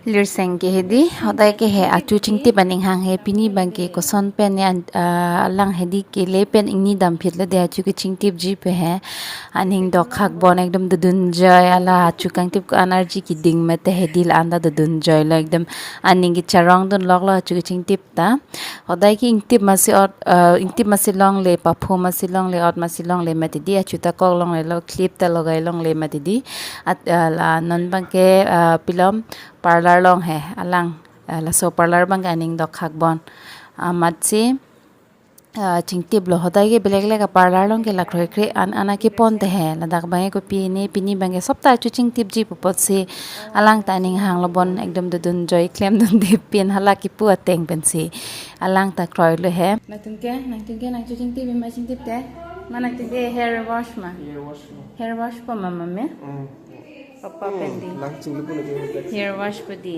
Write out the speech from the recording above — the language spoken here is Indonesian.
Lirsengso hedi hodai ke he achu chingti baning hang he pini bangke ko son pen ne alang hedi ke le pen ingni dam phitle de achu ke chingti ji pe he aning dok khak bon ekdom dudun joy ala achu kangtip ko energy ki ding mate hedi la anda dudun joy la ekdom aning ki charong don lok la achu ke chingtip ta hodai ki ingtip masi long le papho masi long le out masi long le mate di achu ta kok long le lo clip ta logai long le mate di at la non bangke pilom parlor long he alang la so parlor bang aning dok khak bon amatsi chingtip lo hodai ke belek le ka parlor long ke la khre khre ana ki pon te he la dak bange ko pini bange sopta chu chingtip ji popot se alang ta ning hang lo bon ekdom dun joy klem dun de pin hala ki pu ateng pen se alang ta kroi le he na tungke na chu chingtip ma chingtip te mana tungke hair wash pa mama me papa pendi hair wash padi